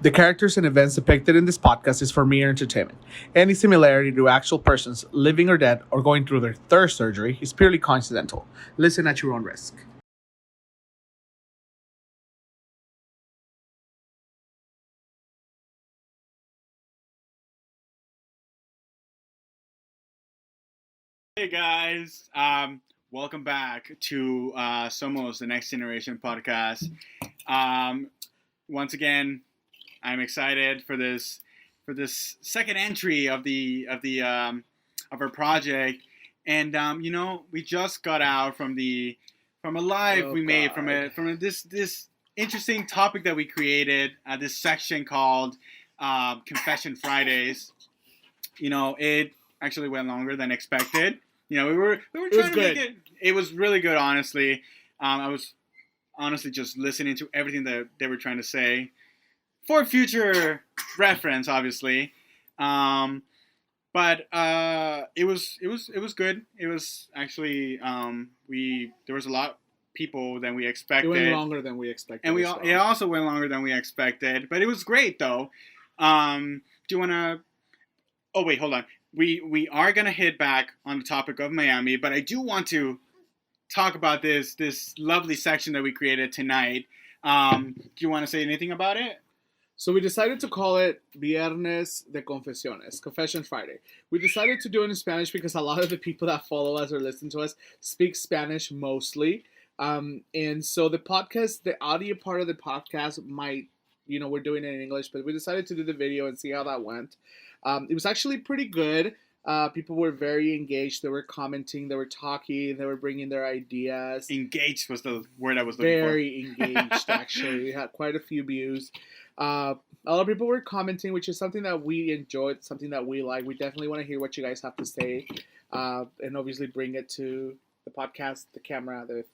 The characters and events depicted in this podcast is for mere entertainment. Any similarity to actual persons, living or dead, or going through their third surgery is purely coincidental. Listen at your own risk. Hey guys, welcome back to Somos the Next Generation podcast. Once again, I'm excited for this second entry of of our project, and we just got out from a live we made from this interesting topic that we created, this section called Confession Fridays. It actually went longer than expected. We were trying to make it. It was really good, honestly. I was honestly just listening to everything that they were trying to say for future reference, obviously. But it was good. It was actually there was a lot of people than we expected. It went longer than we expected, and it also went longer than we expected. But it was great, though. Do you want to? Oh wait, hold on. We are gonna hit back on the topic of Miami, but I do want to talk about this lovely section that we created tonight. Do you want to say anything about it? So we decided to call it Viernes de Confesiones, Confession Friday. We decided to do it in Spanish because a lot of the people that follow us or listen to us speak Spanish mostly. And so the audio part of the podcast might, we're doing it in English, but we decided to do the video and see how that went. It was actually pretty good. People were very engaged. They were commenting. They were talking. They were bringing their ideas. Engaged was the word I was looking for. Very engaged, actually. We had quite a few views. A lot of people were commenting, which is something that we enjoyed, something that we like. We definitely want to hear what you guys have to say, and obviously bring it to the podcast, the camera, the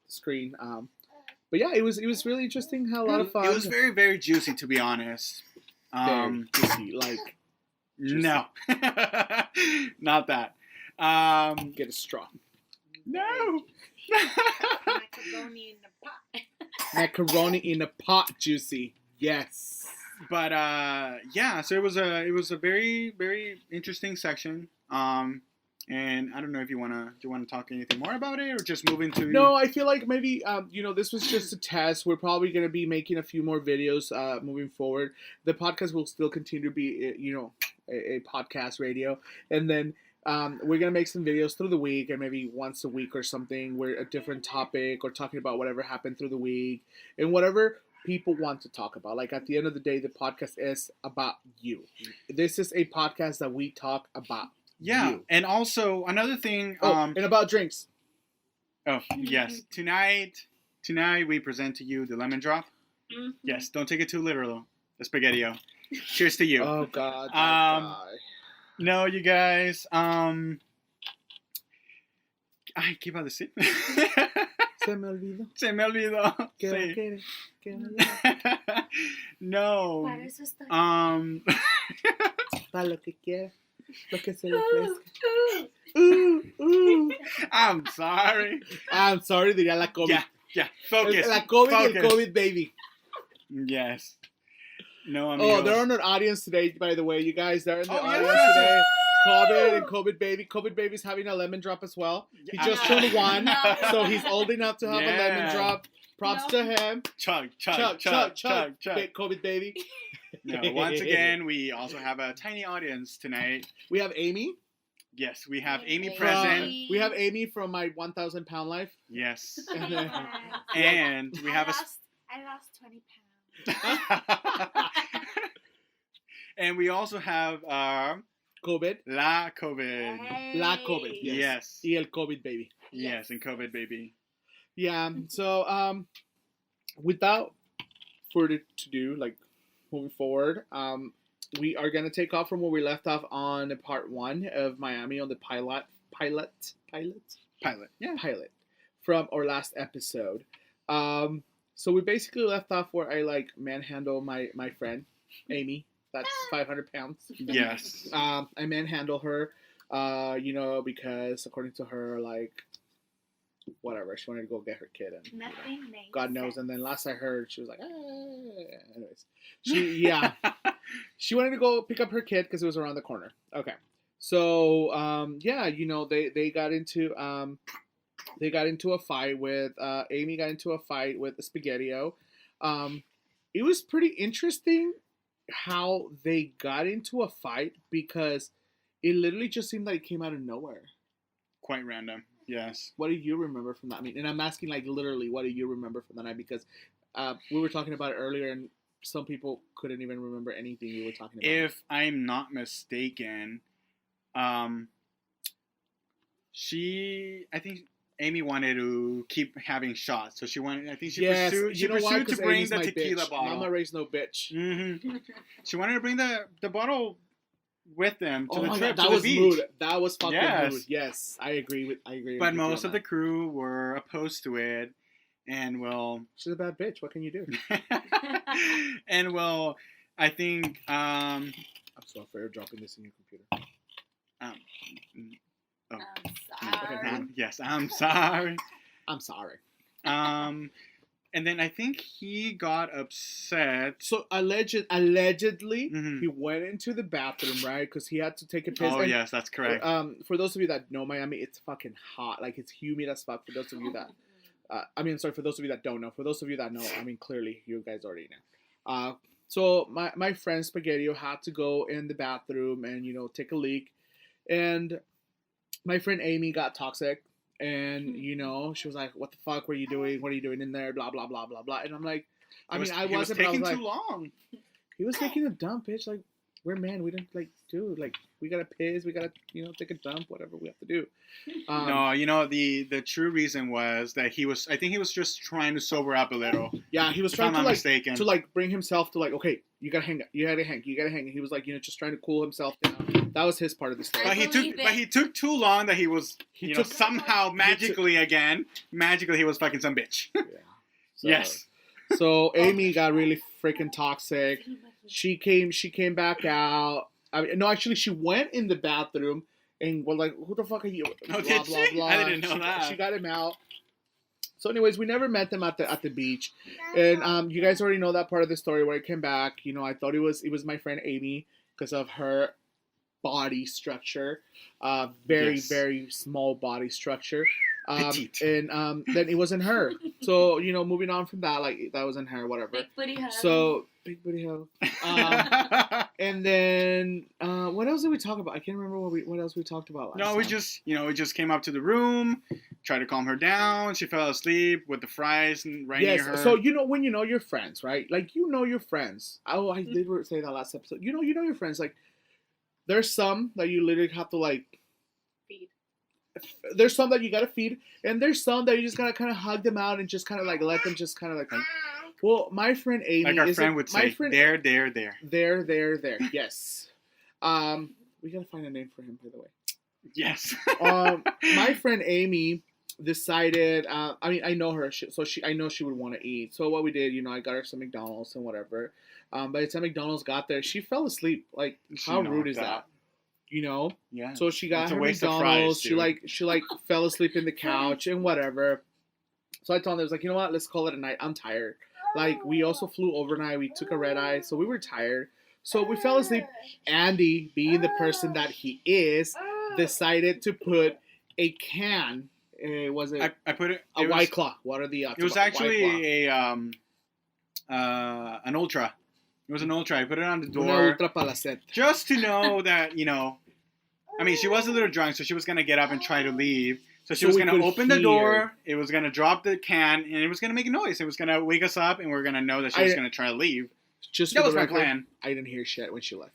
screen. But yeah, it was really interesting. Had a lot of fun. It was very, very juicy, to be honest. Very juicy, like. Juicy. No, not that. Get a straw. No. Macaroni in a pot. Macaroni in a pot, juicy. Yes. But yeah. So it was a very, very interesting section. And I don't know if do you want to talk anything more about it, or just move into? No, I feel like maybe this was just a test. We're probably going to be making a few more videos moving forward. The podcast will still continue to be a podcast radio, and then we're going to make some videos through the week, and maybe once a week or something, where a different topic or talking about whatever happened through the week and whatever people want to talk about. Like, at the end of the day, the podcast is about you. This is a podcast that we talk about. Yeah, you. And also another thing. And about drinks. Oh yes, tonight we present to you the lemon drop. Mm-hmm. Yes, don't take it too literal. The spaghetti-o. Cheers to you. Oh God. No, you guys. Ay, ¿qué iba a decir? Se me olvidó. Se me olvidó. Sí. No. Para eso estoy. Para lo que quiera. Lo que se le ofrezca. I'm sorry. I'm sorry, diría la COVID. Yeah. Focus. La COVID Focus. y el COVID baby. Yes. No, amigos. Oh, they're on our audience today, by the way. You guys, they're in the audience today. COVID and COVID baby. COVID baby's having a lemon drop as well. He just turned 1, so he's old enough to have a lemon drop. Props to him. Chug. COVID baby. No, once again, we also have a tiny audience tonight. We have Amy. Yes, we have Amy present. We have Amy from my 1,000 pound life. Yes. And we have I lost 20 pounds. And we also have COVID. La COVID. Hey. La COVID. Yes. Y el COVID baby. Yes, and COVID baby. Yeah. So without further ado, like moving forward, we are gonna take off from where we left off on part 1 of Miami on the pilot. Yeah. Pilot from our last episode. So we basically left off where I manhandle my friend Amy. That's 500 pounds. Yes. I manhandle her, because according to her, whatever, she wanted to go get her kid, and Nothing makes God knows. sense. And then last I heard, she was like, anyways. anyways, she wanted to go pick up her kid because it was around the corner. Okay, so yeah, they got into a fight with Amy got into a fight with Spaghettio. It was pretty interesting how they got into a fight because it literally just seemed like it came out of nowhere. Quite random. Yes. What do you remember from that? I mean, and I'm asking like literally, what do you remember from that night? Because we were talking about it earlier, and some people couldn't even remember anything we were talking about. If I'm not mistaken, I think Amy wanted to keep having shots, so she wanted. I think she pursued. She pursued to bring the tequila bottle. Mama raised no bitch. Mm-hmm. She wanted to bring the bottle with them to the trip God, to the beach. Rude. That was fucking rude. Yes, I agree. But most of the crew were opposed to it, and well, she's a bad bitch. What can you do? And well, I think I'm sorry for dropping this in your computer. Oh. I'm sorry. Yes, I'm sorry. I'm sorry. And then I think he got upset. So allegedly, he went into the bathroom, right? Because he had to take a piss. Oh, yes, that's correct. For those of you that know Miami, it's fucking hot. Like, it's humid as fuck. For those of you that, for those of you that don't know. For those of you that know, I mean, clearly, you guys already know. So my friend Spaghettio had to go in the bathroom and, take a leak. And my friend Amy got toxic. And, she was like, what the fuck were you doing? What are you doing in there? Blah, blah, blah, blah, blah. And I'm like, I was taking too long. He was taking a dump, bitch. Like, we're men. We didn't, dude, we gotta piss. We gotta, take a dump, whatever we have to do. No, the true reason was that I think he was just trying to sober up a little. Yeah, he was trying to bring himself to okay, you gotta hang. And he was just trying to cool himself down. That was his part of the story. But he took too long that he was, somehow magically he was fucking some bitch. Yeah. So, yes. So Amy got really freaking toxic. She came back out. Actually, she went in the bathroom and was like, "Who the fuck are you?" Blah, blah, blah. I didn't know that. She got him out. So, anyways, we never met them at the beach, and you guys already know that part of the story where I came back. I thought it was my friend Amy because of her body structure, very small body structure, and then it wasn't her. So moving on from that, that wasn't her, whatever. Big booty hoe. So big booty hoe. And then what else did we talk about? I can't remember what else we talked about. We just came up to the room, tried to calm her down. She fell asleep with the fries and right near her. So when you know your friends, right? Your friends. Oh, I did say that last episode. You know your friends. There's some that you literally have to feed. There's some that you gotta feed, and there's some that you just gotta kind of hug them out and just kind of let them just kind of Well, my friend Amy, like our friend would say, there. There. Yes. We gotta find a name for him, by the way. Yes. My friend Amy decided. I know her, I know she would want to eat. So what we did, I got her some McDonald's and whatever. By the time McDonald's got there, she fell asleep. How rude is that? Yeah. So she got her McDonald's. She fell asleep in the couch and whatever. So I told her, I was like, you know what? Let's call it a night. I'm tired. We also flew overnight. We took a red eye, so we were tired. So we fell asleep. Andy, being the person that he is, decided to put a can. Was it? I put it. A White Claw. What are the odds? It was actually an Ultra. It was an Ultra. I put it on the door just to know that she was a little drunk, so she was gonna get up and try to leave. So she was gonna open the door. It was gonna drop the can, and it was gonna make a noise. It was gonna wake us up, and we're gonna know that she was gonna try to leave. That was my plan. I didn't hear shit when she left.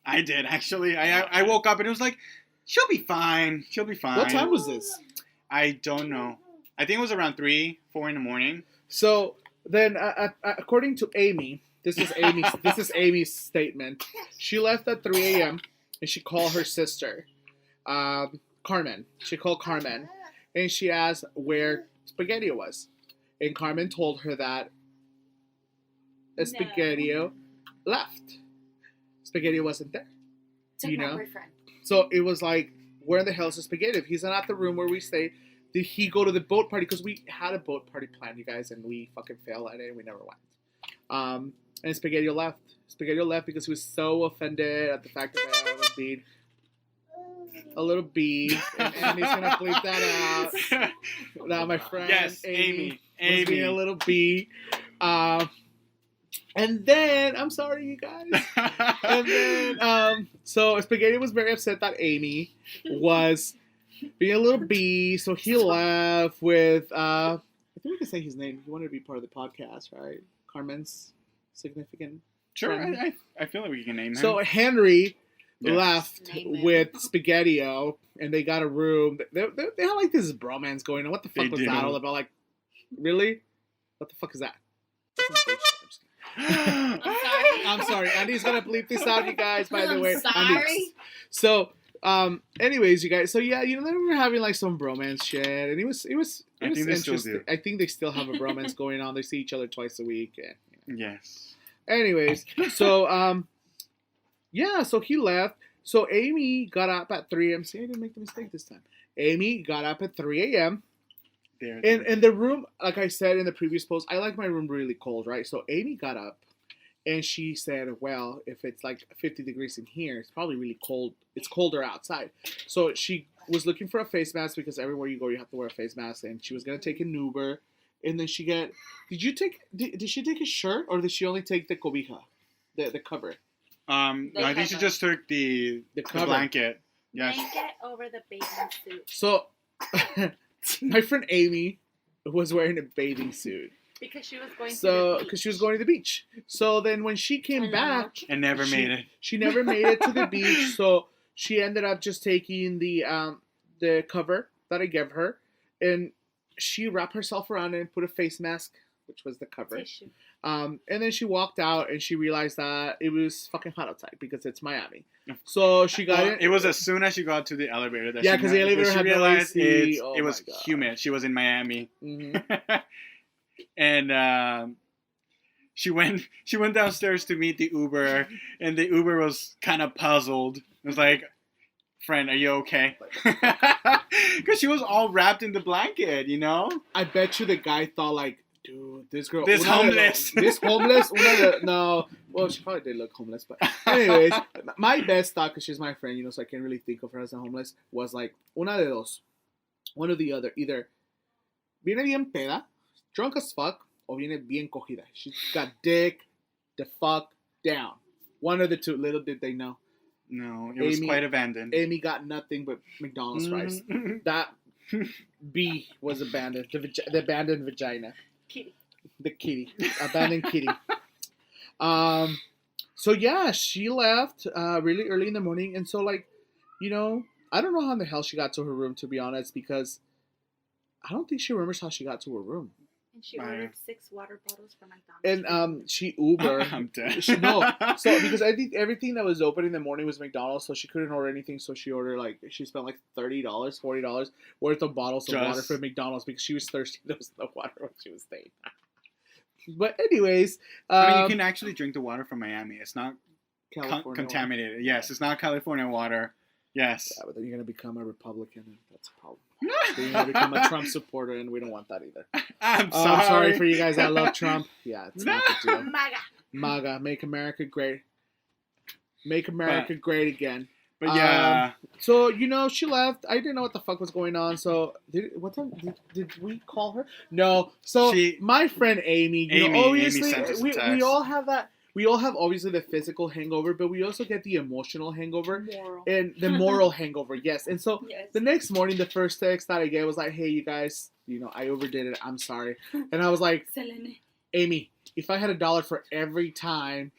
I did actually. I woke up and it was like, she'll be fine. She'll be fine. What time was this? I don't know. I think it was around 3, 4 in the morning. So then, according to Amy, this is Amy's statement. She left at 3 a.m. and she called her sister, Carmen. She called Carmen and she asked where Spaghettio was, and Carmen told her that Spaghettio left. Spaghettio wasn't there. Took my boyfriend. So it was like, where the hell is Spaghettio? If he's not at the room where we stay, did he go to the boat party? Because we had a boat party planned, you guys, and we fucking failed at it and we never went. And Spaghetti left. Spaghetti left because he was so offended at the fact that I was being a little bee, and he's gonna bleep that out. Now my friend Yes, Amy Amy. was being a little bee. And then I'm sorry, you guys. And then so Spaghetti was very upset that Amy was being a little bee, so he left with I think we can say his name. He wanted to be part of the podcast, right? Carmen's significant. Sure, friend. I feel like we can name him. So Henry Yes. left Name him. with Spaghetti-O, and they got a room. They had like this bromance going on. What the fuck They was do. that all about? Like, really? What the fuck is that? That's some bullshit. I'm just kidding. I'm sorry. I'm sorry. Andy's gonna bleep this out, you guys. By the I'm way, sorry. Andy. So, anyways, you guys. So yeah, you know, they were having like some bromance shit, and it was I think they still interesting. do. I think they still have a bromance going on. They see each other twice a week. And, Yes. anyways, so yeah, so he left. So Amy got up at 3 a.m. See, I didn't make the mistake this time. Amy got up at 3 a.m. There. And the room, like I said in the previous post, I like my room really cold, right? So Amy got up and she said, well, if it's like 50 degrees in here, it's probably really cold. It's colder outside. So she was looking for a face mask because everywhere you go, you have to wear a face mask. And she was going to take an Uber. And then she did she take a shirt or did she only take the cobija, the cover? No, I think she just took the cover. blanket. Yes. Blanket over the bathing suit. So my friend Amy was wearing a bathing suit. Because she was going to So, the beach. because she was going to the beach. So then when she came Hello. back, And never made it. She never made it to the beach. So she ended up just taking the cover that I gave her, and she wrapped herself around it and put a face mask, which was the cover. Tissue. And then she walked out and she realized that it was fucking hot outside because it's Miami. So she got Well, it. it was as soon as she got to the elevator that Yeah, she 'cause the elevator she had no realized AC. Oh it my was God. humid. She was in Miami. Mhm. And she went downstairs to meet the Uber, and the Uber was kind of puzzled. It was like, "Friend, are you okay?" Because she was all wrapped in the blanket, you know. I bet you the guy thought like, dude, this girl, This homeless. No, well, she probably did look homeless, but anyways, my best thought, because she's my friend, you know, so I can't really think of her as a homeless, was like, una de dos, one or the other, either viene bien peda, drunk as fuck, or viene bien cogida. She got dick the fuck down. One of the two. Little did they know. No, it was Amy- quite abandoned. Amy got nothing but McDonald's fries. Mhm. That B was abandoned. The abandoned vagina. Kitty. The kitty. Abandoned kitty. So yeah, she left really early in the morning. And so like, you know, I don't know how in the hell she got to her room, to be honest, because I don't think she remembers how she got to her room. And she ordered 6 water bottles from And McDonald's. she Ubered. I'm dead. So because I think everything that was open in the morning was McDonald's, so she couldn't order anything. So she ordered she spent like $30, $40 worth of bottles of water from McDonald's because she was thirsty. There was no water when she was staying. But anyways, I mean, you can actually drink the water from Miami. It's not California contaminated. Yes, it's not California water. Yes. Yeah, but then you're gonna become a Republican, and that's a problem. Then you're gonna become a Trump supporter, and we don't want that either. I'm Oh, I'm sorry for you guys that love Trump. Yeah, it's not the deal. MAGA. MAGA, make America great. Make America great again. But yeah, So, you know, she left. I didn't know what the fuck was going on. So, what time did we call her? No. So, my friend Amy, you know, obviously, sent us a we text. all have that. We all have, obviously, the physical hangover, but we also get the emotional hangover. Moral. And the moral hangover, yes. And so, Yes. the next morning, the first text that I get was like, hey, you guys, you know, I overdid it. I'm sorry. And I was like, Selene. Amy, if I had $1 for every time,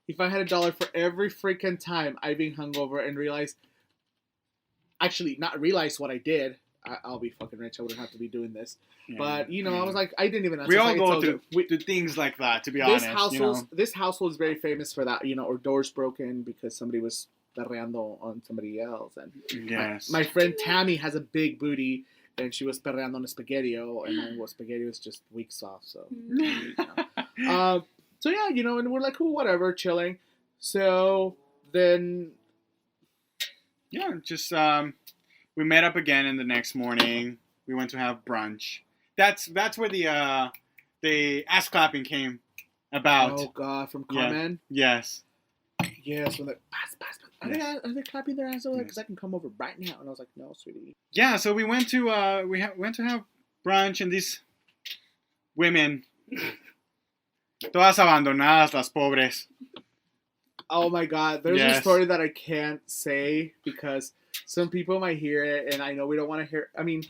if I had $1 for every freaking time I've been hungover and realized, actually not realize what I did, I'll be fucking rich. I wouldn't have to be doing this. yeah. But, you know, I was like, I didn't even. We all I go told through you, to things like that, to be this honest. This household is very famous for that, you know, or doors broken because somebody was perreando on somebody else. And Yes. my friend Tammy has a big booty, and she was perreando on a Spaghetti-O, and Spaghetti was just weeks off, so. You know. So yeah, you know, and we're like, cool, whatever, chilling. So then, yeah, just we met up again in the next morning. We went to have brunch. That's where the ass clapping came about. Oh God, from Yeah. Carmen. Yes. Yes, when they pass. Yes. Are they clapping their hands over there? Yes. Because I can come over right now. And I was like, no, sweetie. Yeah, so we went to went to have brunch, and these women, todas abandonadas, las pobres. Oh my God, there's a Yes. story that I can't say because some people might hear it, and I know we don't want to hear. I mean,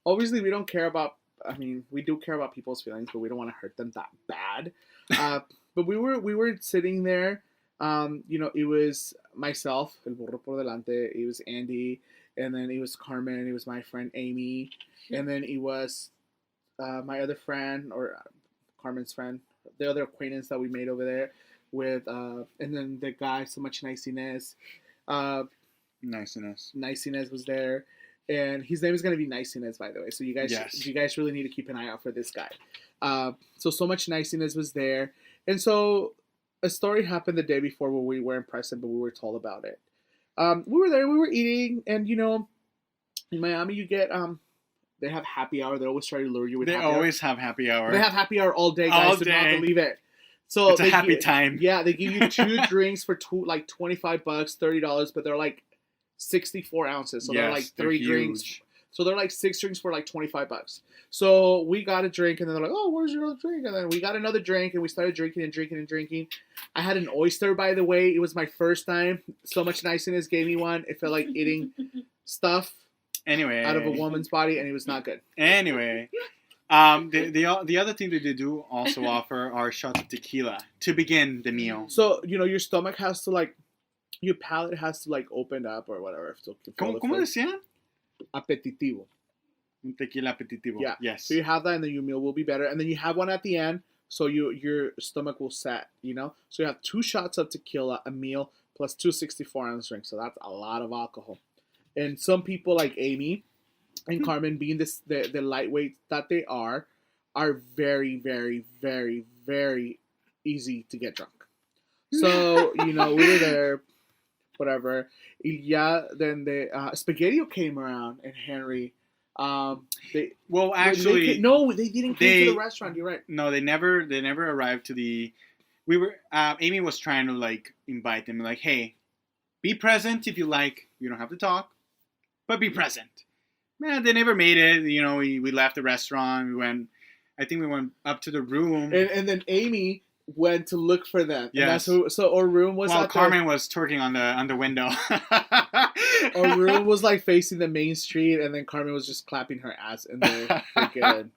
obviously we don't care about. I mean, we do care about people's feelings, but we don't want to hurt them that bad. But we were sitting there. It was myself, el burro por delante. It was Andy, and then it was Carmen. It was my friend Amy, and then it was my other friend or Carmen's friend, the other acquaintance that we made over there with, and then the guy, so much niceness. Niceness. Niceness was there, and his name is gonna be Niceness, by the way. So you guys really need to keep an eye out for this guy. So much niceness was there, and so a story happened the day before where we weren't present, but we were told about it. We were there, we were eating, and in Miami you get they have happy hour. They always try to lure you with. They happy always have happy hour. hour. They have happy hour all day, guys. All Do not day. believe it. So It's a happy time. Yeah, they give you 2 drinks for like $25, $30, but they're like 64 ounces. So they're like Yes, they're 3 drinks. huge. So they're like 6 drinks for like $25. So we got a drink, and then they're like, "Oh, where's your other drink?" And then we got another drink, and we started drinking and drinking and drinking. I had an oyster, by the way. It was my first time. So much niceness gave me one. It felt like eating stuff Anyway. out of a woman's body, and it was not good. Anyway. The other thing that they do also offer are shots of tequila to begin the meal. So your stomach has to like, your palate has to like open up or whatever. To feel the ¿Cómo flavor. decían? Apetitivo. Un tequila apetitivo. Yeah. Yes. So you have that, and then your meal will be better, and then you have one at the end, so your stomach will set. So you have 2 shots of tequila, a meal, plus 2 64-ounce drinks. So that's a lot of alcohol. And some people like Amy and Carmen, being the lightweight that they are very, very, very, very easy to get drunk. So we were there, whatever. Then the Spaghetti came around, and Henry. They Actually, they didn't come to the restaurant. You're right. No, they never arrived to the. We were. Amy was trying to like invite them, like, hey, be present if you like. You don't have to talk, but be present. Man, they never made it. We left the restaurant. We went. I think we went up to the room, and then Amy went to look for them. Yes. And so our room was. While Carmen was twerking on the window. Our room was like facing the main street, and then Carmen was just clapping her ass in the freaking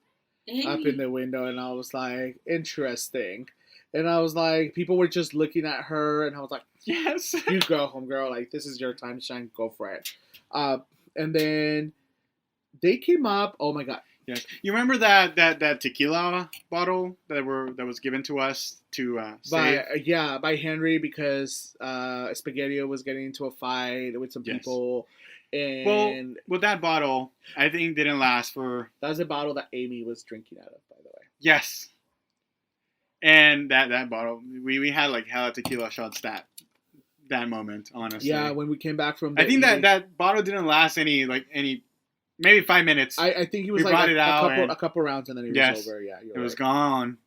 up in the window, and I was like, interesting. And I was like, people were just looking at her, and I was like, yes, you go home, girl. Like, this is your time to shine. Go for it. And then they came up. Oh my God. Yes. You remember that tequila bottle that was given to us to save? By Henry, because Spaghetti was getting into a fight with some people. And well, that bottle I think didn't last for. That was a bottle that Amy was drinking out of, by the way. Yes. And that bottle, we had like hella tequila shots that moment, honestly. Yeah, when we came back from. I think that bottle didn't last any maybe 5 minutes. I think he was like a couple rounds, and then he was over. Yeah, it was gone.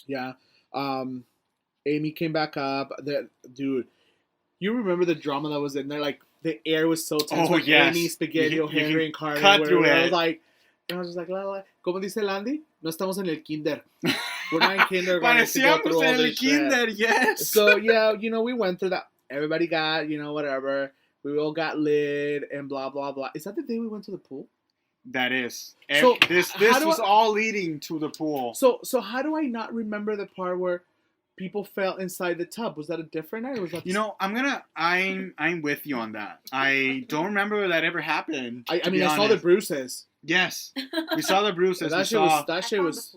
Yeah. Amy came back up. Dude, you remember the drama that was in there? Like, the air was so tense. Oh, yes. Amy, Spaghetti, Henry, and Carmen. Cut through it. I was just like, la, la. Como dice Landy, no estamos en el kinder. We're not in kindergarten. Parecíamos en el kinder, yes. So, yeah, we went through that. Everybody got, whatever. We all got lit and blah, blah, blah. Is that the day we went to the pool? That is. So, this was all leading to the pool. So how do I not remember the part where people fell inside the tub? Was that a different night? Or was that I'm with you on that. I don't remember that ever happened. I mean, I saw the bruises. Yes. We saw the bruises. That shit was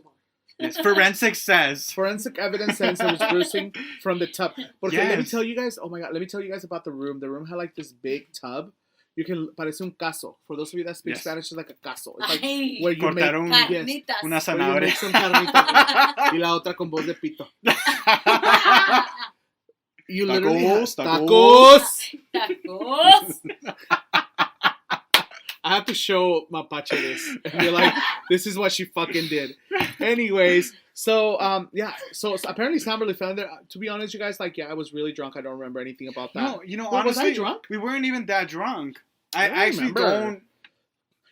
yes, forensic says. Forensic evidence says there was bruising from the tub. But yes. Let me tell you guys, oh my God, let me tell you guys about the room. The room had like this big tub. You can, parece un caso. For those of you that speak Spanish, it's like a caso. It's like where you make carnitas. Una zanahoria. Where you make some carnitas. Y la otra con voz de pito. You literally tacos. I have to show Mapache this. And be like, this is what she fucking did. Anyways, So apparently Sam really fell in there. To be honest, you guys, like, yeah, I was really drunk. I don't remember anything about that. No, Wait, was I honestly, drunk? we weren't even that drunk. I I don't actually remember. don't.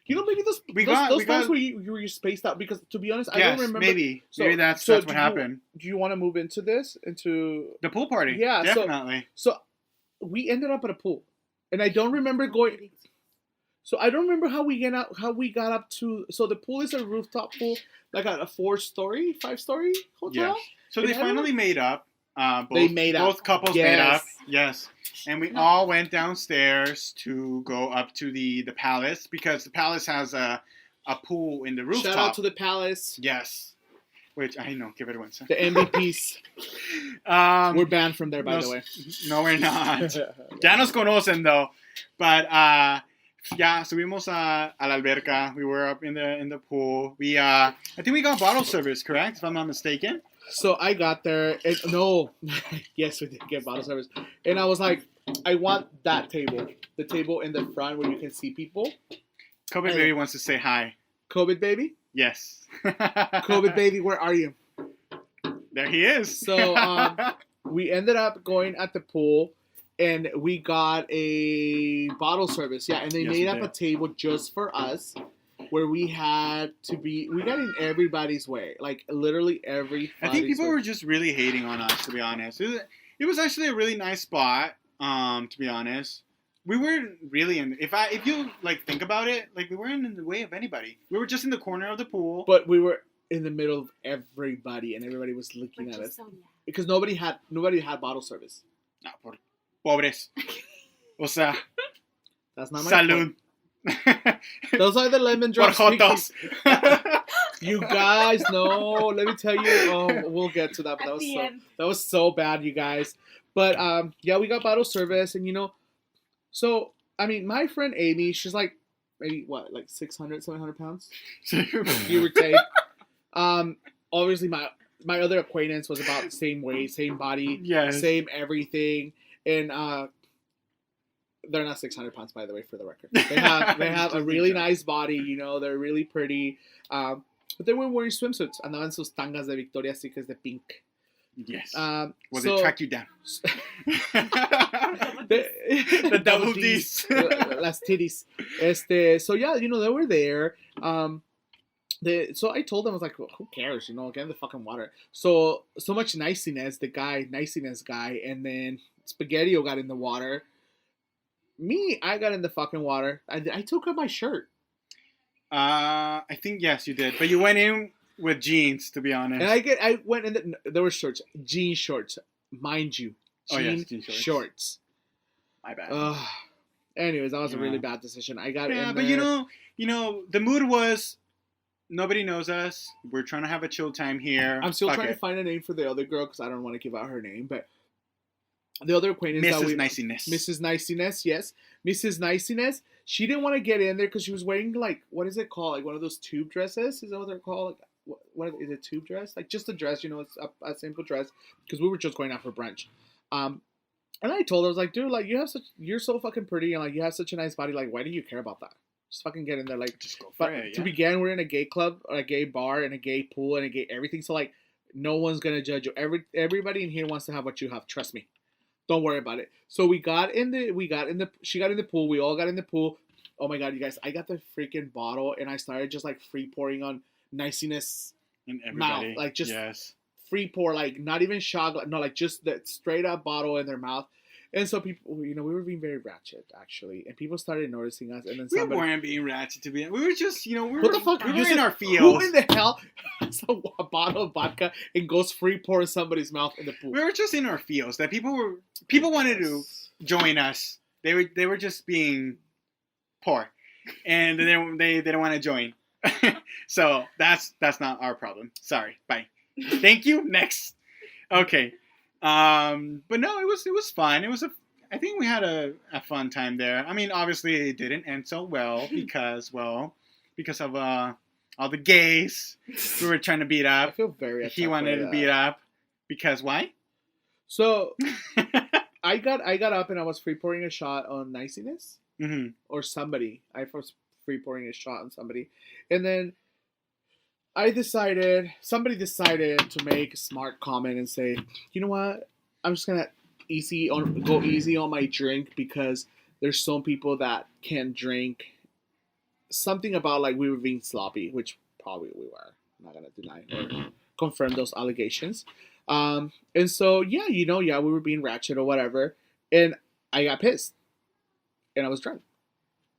Maybe those times where you were spaced out, because to be honest, I don't remember. Maybe that's what happened. Do you want to move into The pool party? Yeah, definitely. So we ended up at a pool, and I don't remember going. So I don't remember how we got up to. So the pool is a rooftop pool, like a 4-story, 5-story hotel. Yes. So they finally made up. Both couples made up. Yes. And we all went downstairs to go up to the palace, because the palace has a pool in the rooftop. Shout out to the palace. Yes. Which, I know, give it a win. The MVPs. We're banned from there, by the way. No, we're not. Ya nos conocen, though. But, yeah, subimos a la alberca. We were up in the pool. I think we got bottle service, correct? If I'm not mistaken. So I got there, and no, yes, we did get bottle service, and I was like, I want that table, the table in the front where you can see people. COVID baby wants to say hi. COVID baby? Yes. COVID baby, where are you? There he is. So we ended up going at the pool, and we got a bottle service. Yeah, and they made up a table just for us, where we got in everybody's way, like literally every. I think people were just really hating on us, to be honest. It was actually a really nice spot. To be honest, we weren't really in. If you like think about it, like we weren't in the way of anybody. We were just in the corner of the pool. But we were in the middle of everybody, and everybody was looking at us because nobody had bottle service. No, por pobres. O sea, that's not my salud. Those are the lemon drops. Por You guys know. Let me tell you. Oh, we'll get to that. But that was so bad, you guys. But yeah, we got bottle service, and so I mean, my friend Amy, she's like maybe what, like 600, 700 pounds, give or take. Obviously my other acquaintance was about the same weight, same body, same everything, and they're not 600 pounds, by the way, for the record. They have a really nice body, they're really pretty. But they were wearing swimsuits. Andaban sus tangas de Victoria's Secret de pink. Yes. They track you down? the double D's. Las titties. So yeah, they were there. So I told them, I was like, well, who cares? Get in the fucking water. So much niceness guy, and then Spaghetti got in the water. Me, I got in the fucking water. I took off my shirt. I think yes, you did, but you went in with jeans, to be honest. And I went in. There were shorts, jean shorts, mind you. Jean shorts. My bad. Anyways, that was a really bad decision. I got in there. But the mood was nobody knows us. We're trying to have a chill time here. I'm still trying to find a name for the other girl because I don't want to give out her name, but. The other acquaintance Mrs. Niciness, yes. Mrs. Niciness, she didn't want to get in there because she was wearing, like, what is it called? Like, one of those tube dresses? Is that what they're called? Like, what is it, tube dress? Like, just a dress, it's a simple dress. Because we were just going out for brunch. And I told her, I was like, dude, like, you're so fucking pretty, and, like, you have such a nice body. Like, why do you care about that? Just fucking get in there. Like, just go for it, To begin, we're in a gay club, or a gay bar, and a gay pool, and a gay everything. So, like, no one's going to judge you. Everybody in here wants to have what you have. Trust me. Don't worry about it. So she got in the pool. We all got in the pool. Oh my God, you guys, I got the freaking bottle and I started just like free pouring on Niciness in everybody. Mouth. Like just free pour, like not even shot, no, like just the straight up bottle in their mouth. And so people, we were being very ratchet actually, and people started noticing us. And then we weren't being ratchet to be. We were just, what the fuck? We were in our fields. Who in the hell has a bottle of vodka and goes free pour in somebody's mouth in the pool? We were just in our fields. That people wanted to join us. They were just being poor, and they didn't want to join. So that's not our problem. Sorry. Bye. Thank you. Next. Okay. But no, it was fun. I think we had a fun time there. I mean, obviously it didn't end so well because of all the gays we were trying to beat up. I feel very. He wanted to beat up because why? So I got up and I was free pouring a shot on Niciness or somebody. I was free pouring a shot on somebody, and then somebody decided to make a smart comment and say, you know what, I'm just gonna go easy on my drink because there's some people that can't drink. Something about like we were being sloppy, which probably we were. I'm not gonna deny or confirm those allegations. And so yeah, we were being ratchet or whatever, and I got pissed, and I was drunk,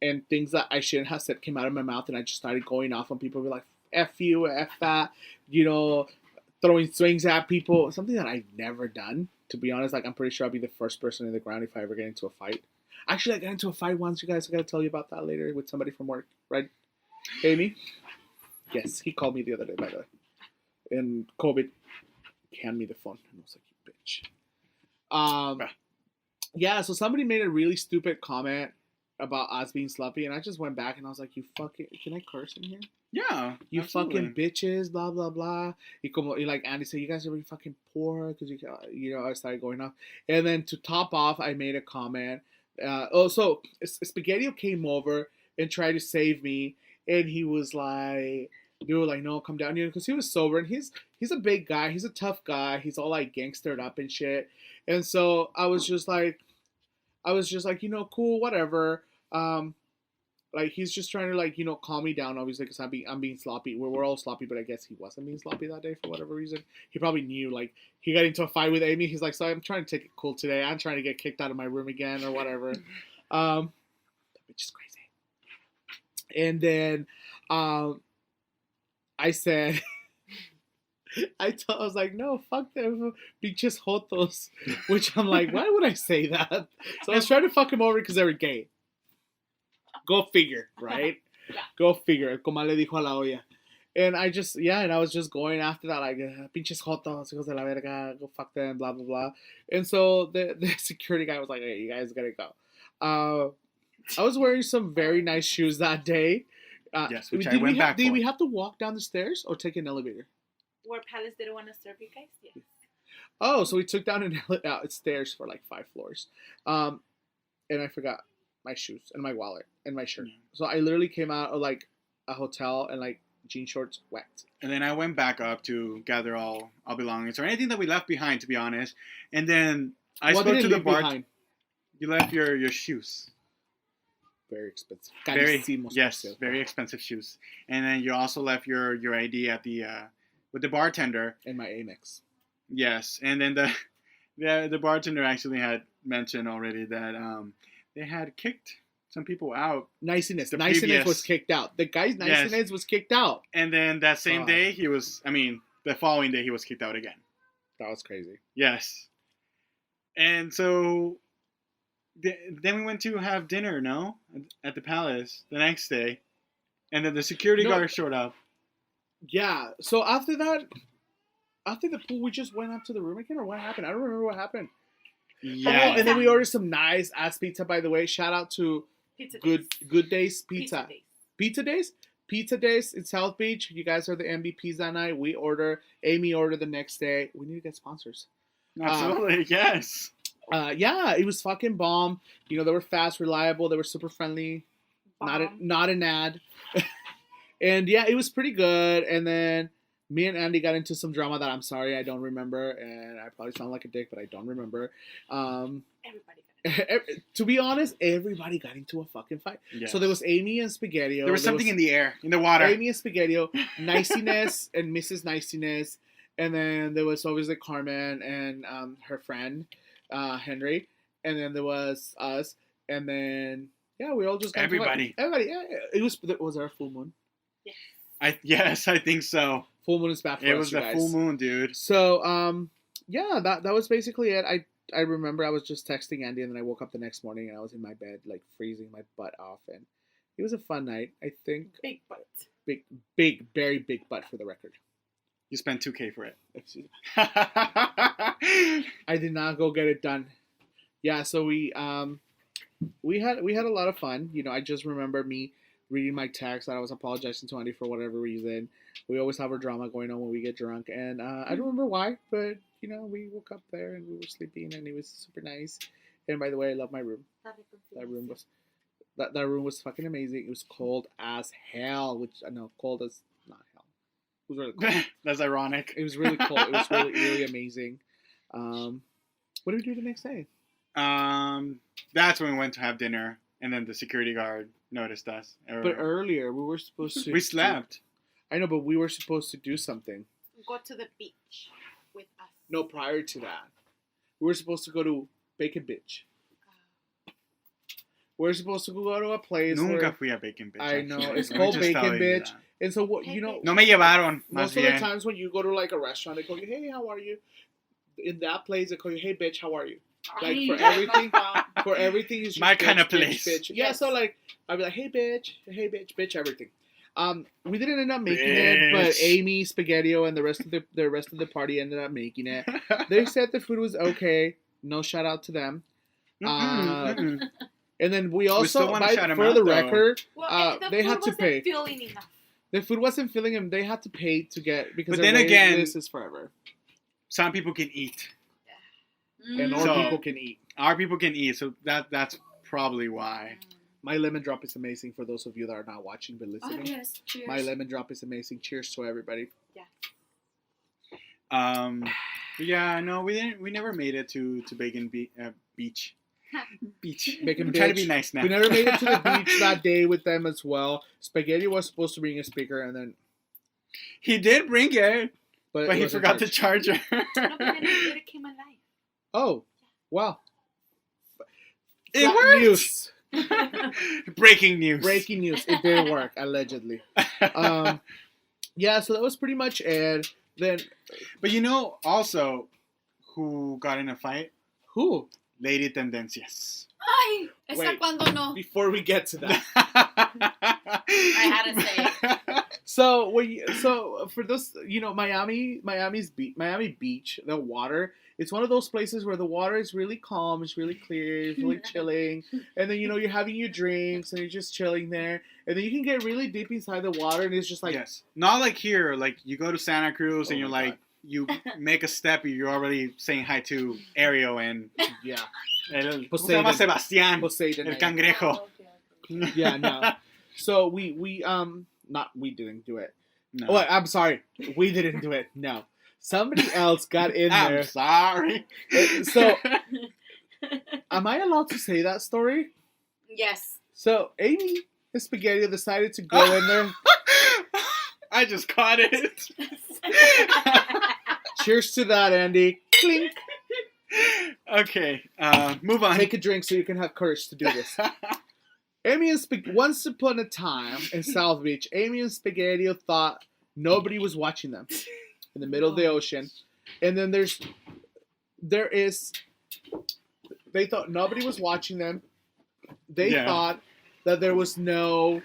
and things that I shouldn't have said came out of my mouth, and I just started going off on people. Be like, "F you, f that," you know, throwing swings at people. Something that I've never done. To be honest, like I'm pretty sure I'll be the first person in the ground if I ever get into a fight. Actually, I got into a fight once, you guys. I gotta tell you about that later with somebody from work, right? Amy? Yes, he called me the other day, by the way. And COVID handed me the phone. And I was like, you bitch. Yeah, so somebody made a really stupid comment about us being sloppy, and I just went back and I was like, you fucking, can I curse in here? Yeah, You absolutely. fucking bitches, blah, blah, blah. Like Andy said, you guys are really fucking poor because, I started going off. And then to top off, I made a comment. So Spaghetti came over and tried to save me, and he was like, they were like, no, come down here, because he was sober, and he's a big guy, he's a tough guy, he's all like gangstered up and shit. And so I was just like, cool, whatever. Like he's just trying to like calm me down, obviously, because I'm being sloppy. We're all sloppy, but I guess he wasn't being sloppy that day for whatever reason. He probably knew, like, he got into a fight with Amy. He's like, so I'm trying to take it cool today. I'm trying to get kicked out of my room again or whatever. That bitch is crazy. And then I said, I was like, no, fuck them, bitches jotos. Which I'm like, why would I say that? So I was trying to fuck him over because they were gay. Go figure, right? Yeah. Go figure. Como le dijo a la olla. And I was just going after that, like, pinches jotos, hijos de la verga, go fuck them, blah, blah, blah. And so the security guy was like, hey, you guys gotta go. I was wearing some very nice shoes that day. Yes, which I went back for. Did we have to walk down the stairs or take an elevator? Where Palace didn't want to serve you guys? Yes. Oh, so we took down stairs for like 5 floors. And I forgot my shoes and my wallet and my shirt. So I literally came out of like a hotel and like jean shorts wet. And then I went back up to gather all belongings or anything that we left behind, to be honest. And then I spoke to the bar. You left your shoes. Very expensive. Very expensive shoes. And then you also left your ID at the with the bartender. And my Amex. Yes, and then the bartender actually had mentioned already that they had kicked some people out. Niceness was kicked out. The guy's niceness was kicked out. And then that same day the following day he was kicked out again. That was crazy. Yes. And so then we went to have dinner, at the Palace the next day. And then the security guard showed up. Yeah. So after the pool, we just went up to the room again, or what happened? I don't remember what happened. Yeah. And then we ordered some nice ass pizza, by the way. Shout out to Good Days Pizza. Pizza Days in South Beach. You guys are the MVPs that night. Amy ordered the next day. We need to get sponsors. Absolutely, yes. Yeah, it was fucking bomb. They were fast, reliable. They were super friendly. Bomb. Not an ad. And yeah, it was pretty good. And then me and Andy got into some drama that I'm sorry I don't remember, and I probably sound like a dick, but I don't remember. To be honest, everybody got into a fucking fight. Yes. So there was Amy and Spaghetti. There was something in the air, in the water. Amy and Spaghetti, Niciness and Mrs. Niciness, and then there was obviously Carmen and her friend Henry, and then there was us, and then we all just got everybody. Everybody, yeah. Was there a full moon? Yes, I think so. Full moon is bad for us, It was a full moon, dude. So, that was basically it. I remember I was just texting Andy, and then I woke up the next morning, and I was in my bed, like, freezing my butt off, and it was a fun night, I think. Big butt. Big, very big butt, for the record. You spent $2,000 for it. I did not go get it done. Yeah, so we had a lot of fun. I just remember me reading my text that I was apologizing to Andy for whatever reason. We always have our drama going on when we get drunk, and I don't remember why, but we woke up there and we were sleeping, and it was super nice. And by the way, I love my room. That room was fucking amazing. It was cold as hell, which I know cold as not hell. was really cool. That's ironic. It was really cool. It was really, really amazing. What did we do the next day? That's when we went to have dinner, and then the security guard noticed us. But earlier, we were supposed to... We slept. I know, but we were supposed to do something. Go to the beach with us. No, prior to that. We were supposed to go to Bacon Beach. We're supposed to go to a place Nunca fui a Bacon Beach. I know. actually. It's Let me called just tell Bacon you Beach. that. And so, what you know... No me llevaron, más Most of the bien. times when you go to like a restaurant, they call you, hey, how are you? In that place, they call you, hey, bitch, how are you? Like, for everything, for everything is just My bitch, kind of bitch, place. bitch. Yeah, Yes. so like, I'd be like, hey, bitch, everything. We didn't end up making it, but Bitch. Amy, Spaghettio, and the rest of the party ended up making it. They said the food was okay. No shout out to them. Mm-mm. And then we still also, wanna shout 'em for out, the though. record, Well, the they food had to wasn't pay. filling enough. The food wasn't filling them. They had to pay to get because But their then waiting again- list is forever, Some people can eat. and more So- people can eat. Our people can eat, so that's probably why. My lemon drop is amazing for those of you that are not watching but Oh, listening. yes. Cheers. My lemon drop is amazing. Cheers to everybody. But yeah, no, we never made it to Bacon Beach. Beach. Bacon I'm trying to Beach. be nice now. We never made it to the beach that day with them as well. Spaghetti was supposed to bring a speaker, and then He did bring it, but but it he wasn't forgot the charged. charger. No, but then it came alive. Oh, wow! It Flat worked. news. Breaking news. Breaking news. It did work allegedly. Yeah, so that was pretty much it. Then But you know, also, who got in a fight? who? Lady Tendencias. Ay, esa Wait. cuando no. Before we get to that. I had to say So for those, Miami Beach, the water. It's one of those places where the water is really calm, it's really clear, it's really chilling, and then you're having your drinks and you're just chilling there, and then you can get really deep inside the water, and it's just like yes, not like here. Like you go to Santa Cruz Oh and you're my like, God. you make a step, you're already saying hi to Ariel and yeah, ¿cómo se llama? Poseidon. Sebastián, Poseidon. el cangrejo. Yeah, no. So we didn't do it. No. Oh, I'm sorry, we didn't do it. No, somebody else got in I'm there. sorry. So, am I allowed to say that story? Yes. So Amy and Spaghetti decided to go in there. I just caught it. Cheers to that, Andy. Clink. Okay, move on. Take a drink so you can have courage to do this. Amy and once upon a time in South Beach, Amy and Spaghetti thought nobody was watching them in the middle of the ocean, and then they thought nobody was watching them. They Yeah. thought that there was no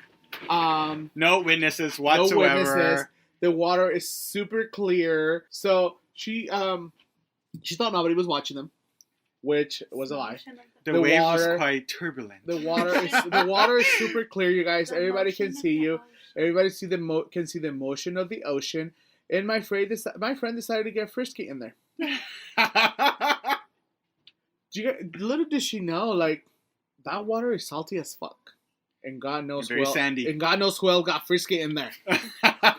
No witnesses whatsoever. no witnesses. The water is super clear, so she thought nobody was watching them, which was a lie. The The wave water- was quite turbulent. The water is super clear, you guys. Everybody can see you. Everybody can see the motion of the ocean. And my friend decided to get frisky in there. Little did she know, like, that water is salty as fuck. And God knows And very sandy. And God knows who else got frisky in there.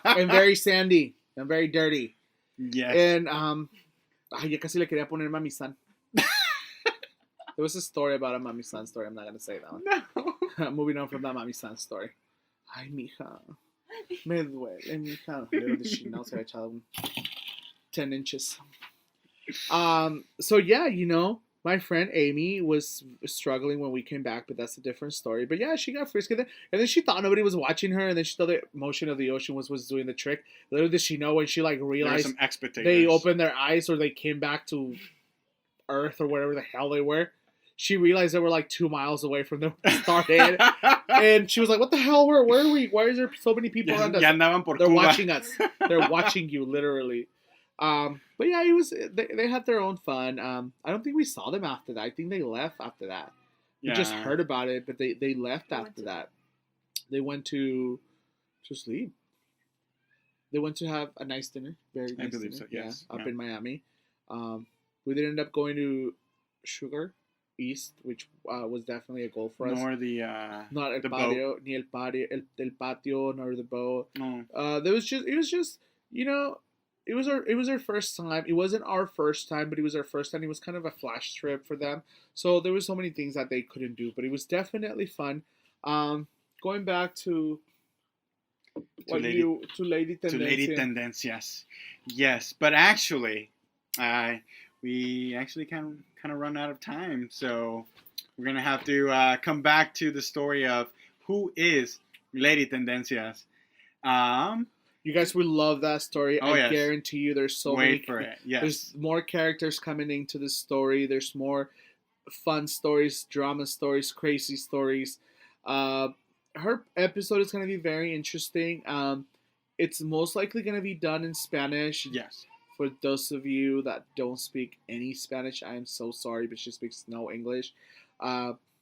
And very sandy. And very dirty. Yes. And ya casi le quería poner Mami San. There was a story about a Mami San story. I'm not gonna say that one. No. Moving on from that Mami San story. Ay, mija. Me duele, mija. Little did she know se había echado 10 inches. So yeah, my friend Amy was struggling when we came back, but that's a different story. But yeah, she got frisky there. And then she thought nobody was watching her, and then she thought the motion of the ocean was doing the trick. Little did she know when she There were realized some expectators. they opened their eyes or they came back to Earth or whatever the hell they were. She realized they were like 2 miles away from the started. And she was like, what the hell? Where are we? Why is there so many people around us? Ya andaban por They're Cuba. watching us. They're watching you, literally. But yeah, they had their own fun. I don't think we saw them after that. I think they left after that. We just Yeah. heard about it, but they left They went after to- that. They went to sleep. They went to have a nice dinner. Very nice believe dinner. so, yes. Up Yeah. in Miami. We did end up going to Sugar East, which was definitely a goal for us. Nor the Not el the patio, ni el patio, nor the boat. no. It was just You know, it was our first time. It wasn't our first time, but it was our first time. It was kind of a flash trip for them. So there was so many things that they couldn't do, but it was definitely fun. Um, Going back to To lady, to Lady to Lady Tendencia. Tendencias. Yes, but actually, we actually kind of run out of time, so we're gonna have to come back to the story of who is Lady Tendencias. Um, You guys will love that story. Oh, I yes. guarantee you. There's so many. wait for it. Yes. There's more characters coming into the story. There's more fun stories, drama stories, crazy stories. Uh, Her episode is going to be very interesting. It's most likely going to be done in Spanish. Yes. For those of you that don't speak any Spanish, I am so sorry, but she speaks no English.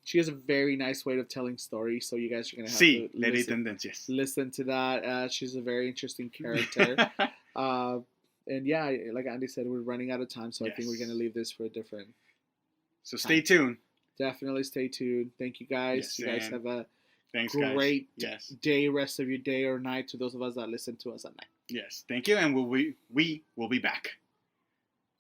She has a very nice way of telling stories, so you guys are going to have Sí, to Lady Tendencias. listen to that. She's a very interesting character. uh, and yeah, like Andy said, we're running out of time, so I think we're Yes. going to leave this for a different. So stay tuned. Definitely stay tuned. Thank you guys. Yes, You guys and have a Thanks, great guys. Yes. day, rest of your day or night to those of us that listen to us at night. Yes. Thank you, and we will be back.